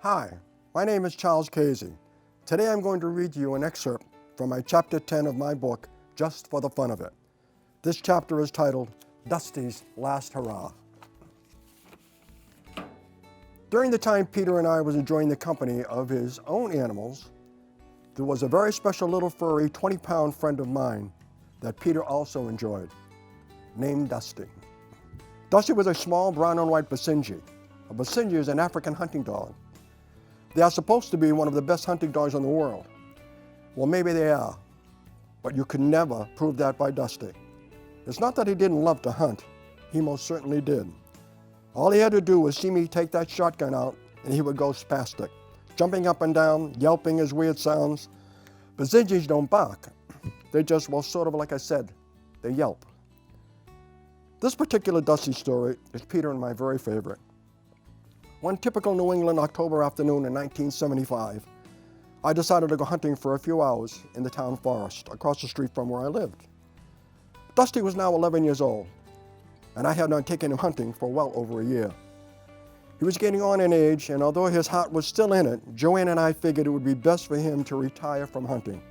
Hi, my name is Caizzi. Today I'm going to read you an excerpt from my chapter 10 of my book, Just for the Fun of It. This chapter is titled, Dusty's Last Hurrah. During the time Peter and I was enjoying the company of his own animals, there was a very special little furry 20-pound friend of mine that Peter also enjoyed, named Dusty. Dusty was a small brown and white Basenji. A Basenji is an African hunting dog. They are supposed to be one of the best hunting dogs in the world. Well, maybe they are, but you could never prove that by Dusty. It's not that he didn't love to hunt. He most certainly did. All he had to do was see me take that shotgun out, and he would go spastic, jumping up and down, yelping his weird sounds. Basenjis don't bark. They just, well, sort of like I said, they yelp. This particular Dusty story is Peter and my very favorite. One typical New England October afternoon in 1975, I decided to go hunting for a few hours in the town forest across the street from where I lived. Dusty was now 11 years old, and I had not taken him hunting for well over a year. He was getting on in age, and although his heart was still in it, Joanne and I figured it would be best for him to retire from hunting.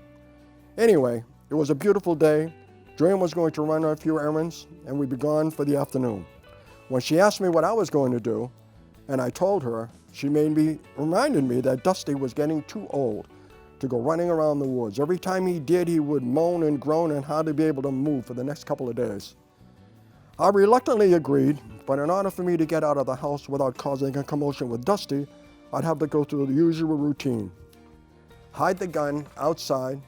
Anyway, it was a beautiful day. Joanne was going to run a few errands, and we'd be gone for the afternoon. When she asked me what I was going to do, and I told her, she reminded me that Dusty was getting too old to go running around the woods. Every time he did, he would moan and groan and hardly be able to move for the next couple of days. I reluctantly agreed, but in order for me to get out of the house without causing a commotion with Dusty, I'd have to go through the usual routine. Hide the gun outside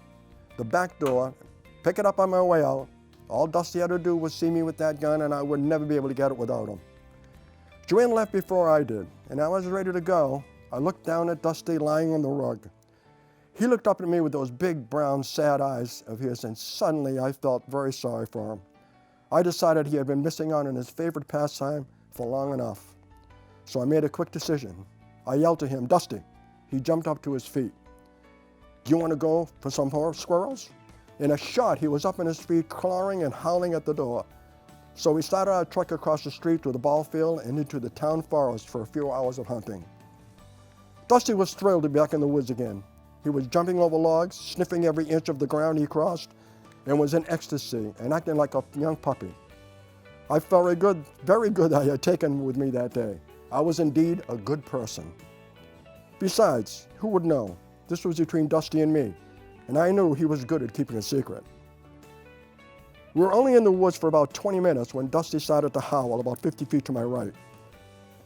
the back door, pick it up on my way out. All Dusty had to do was see me with that gun, and I would never be able to get it without him. Joanne left before I did, and I was ready to go. I looked down at Dusty lying on the rug. He looked up at me with those big, brown, sad eyes of his, and suddenly I felt very sorry for him. I decided he had been missing out on his favorite pastime for long enough. So I made a quick decision. I yelled to him, "Dusty." He jumped up to his feet. "Do you want to go for some more squirrels?" In a shot, he was up on his feet, clawing and howling at the door. So we started our trek across the street to the ball field and into the town forest for a few hours of hunting. Dusty was thrilled to be back in the woods again. He was jumping over logs, sniffing every inch of the ground he crossed, and was in ecstasy and acting like a young puppy. I felt very good I had taken him with me that day. I was indeed a good person. Besides, who would know? This was between Dusty and me, and I knew he was good at keeping a secret. We were only in the woods for about 20 minutes when Dusty started to howl about 50 feet to my right.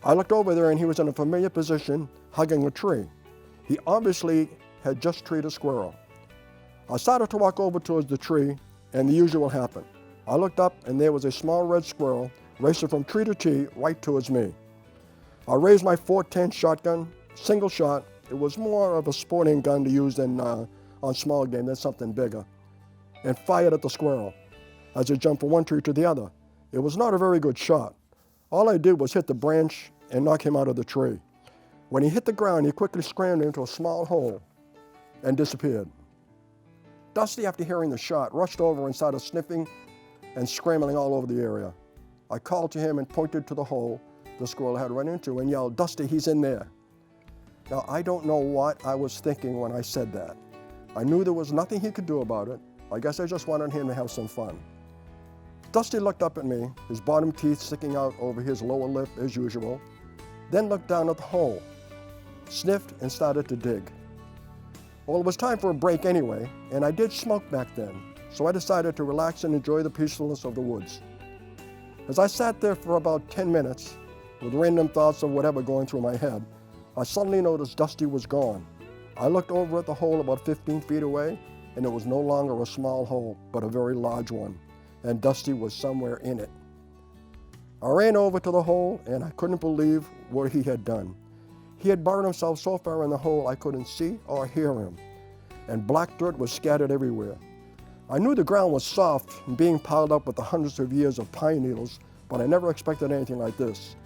I looked over there and he was in a familiar position, hugging a tree. He obviously had just treed a squirrel. I started to walk over towards the tree, and the usual happened. I looked up and there was a small red squirrel racing from tree to tree right towards me. I raised my .410 shotgun, single shot. It was more of a sporting gun to use on small game than something bigger, and fired at the squirrel as it jumped from one tree to the other. It was not a very good shot. All I did was hit the branch and knock him out of the tree. When he hit the ground, he quickly scrambled into a small hole and disappeared. Dusty, after hearing the shot, rushed over and started sniffing and scrambling all over the area. I called to him and pointed to the hole the squirrel had run into and yelled, "Dusty, he's in there." Now, I don't know what I was thinking when I said that. I knew there was nothing he could do about it. I guess I just wanted him to have some fun. Dusty looked up at me, his bottom teeth sticking out over his lower lip as usual, then looked down at the hole, sniffed, and started to dig. Well, it was time for a break anyway, and I did smoke back then, so I decided to relax and enjoy the peacefulness of the woods. As I sat there for about 10 minutes, with random thoughts of whatever going through my head, I suddenly noticed Dusty was gone. I looked over at the hole about 15 feet away, and it was no longer a small hole, but a very large one, and Dusty was somewhere in it. I ran over to the hole, and I couldn't believe what he had done. He had buried himself so far in the hole I couldn't see or hear him, and black dirt was scattered everywhere. I knew the ground was soft and being piled up with the hundreds of years of pine needles, but I never expected anything like this.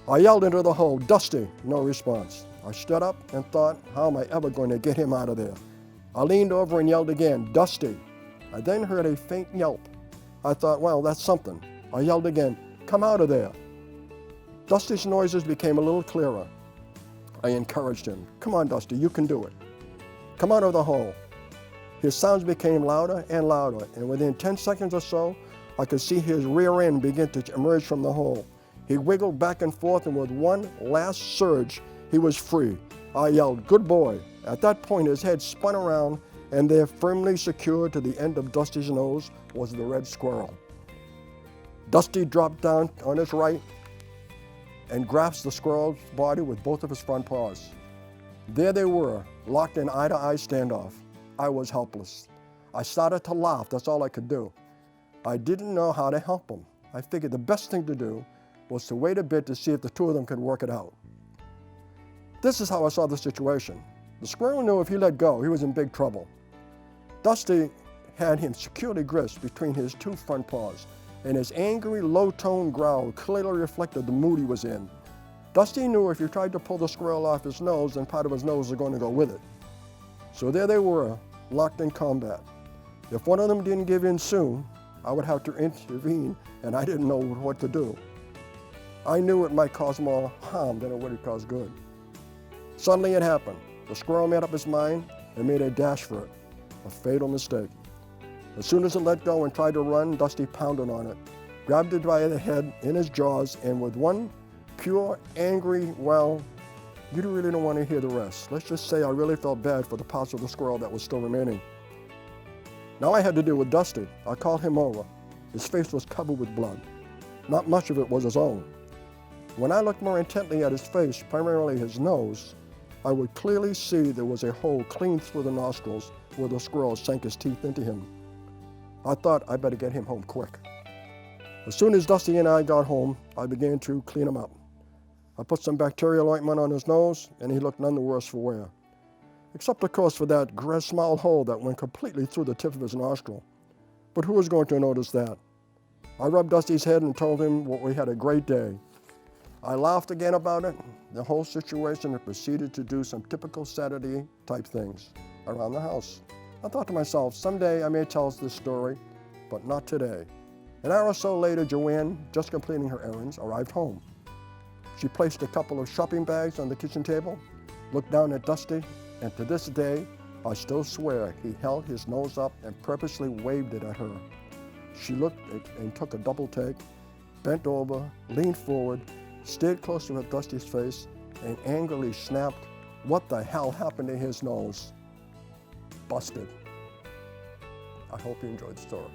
I yelled into the hole, "Dusty!" No response. I stood up and thought, how am I ever going to get him out of there? I leaned over and yelled again, "Dusty!" I then heard a faint yelp. I thought, well, that's something. I yelled again, "Come out of there!" Dusty's noises became a little clearer. I encouraged him. Come on, Dusty, you can do it. Come out of the hole. His sounds became louder and louder, and within 10 seconds or so, I could see his rear end begin to emerge from the hole. He wiggled back and forth, and with one last surge, he was free. I yelled, "Good boy." At that point, his head spun around, and there, firmly secured to the end of Dusty's nose, was the red squirrel. Dusty dropped down on his right and grasped the squirrel's body with both of his front paws. There they were, locked in eye-to-eye standoff. I was helpless. I started to laugh. That's all I could do. I didn't know how to help him. I figured the best thing to do was to wait a bit to see if the two of them could work it out. This is how I saw the situation. The squirrel knew if he let go, he was in big trouble. Dusty had him securely gripped between his two front paws, and his angry, low-toned growl clearly reflected the mood he was in. Dusty knew if he tried to pull the squirrel off his nose, then part of his nose was going to go with it. So there they were, locked in combat. If one of them didn't give in soon, I would have to intervene, and I didn't know what to do. I knew it might cause more harm than it would cause good. Suddenly it happened. The squirrel made up his mind and made a dash for it. A fatal mistake. As soon as it let go and tried to run, Dusty pounded on it, grabbed it by the head in his jaws, and with one pure, angry, well, you really don't want to hear the rest. Let's just say I really felt bad for the parts of the squirrel that was still remaining. Now I had to deal with Dusty. I called him over. His face was covered with blood. Not much of it was his own. When I looked more intently at his face, primarily his nose, I would clearly see there was a hole clean through the nostrils where the squirrel sank his teeth into him. I thought I better get him home quick. As soon as Dusty and I got home, I began to clean him up. I put some bacterial ointment on his nose, and he looked none the worse for wear. Except, of course, for that small hole that went completely through the tip of his nostril. But who was going to notice that? I rubbed Dusty's head and told him we had a great day. I laughed again about it, the whole situation, and proceeded to do some typical Saturday-type things around the house. I thought to myself, someday I may tell this story, but not today. An hour or so later, Joanne, just completing her errands, arrived home. She placed a couple of shopping bags on the kitchen table, looked down at Dusty, and to this day, I still swear he held his nose up and purposely waved it at her. She looked and took a double take, bent over, leaned forward, stared closely at Dusty's face, and angrily snapped, "What the hell happened to his nose?" Busted. I hope you enjoyed the story.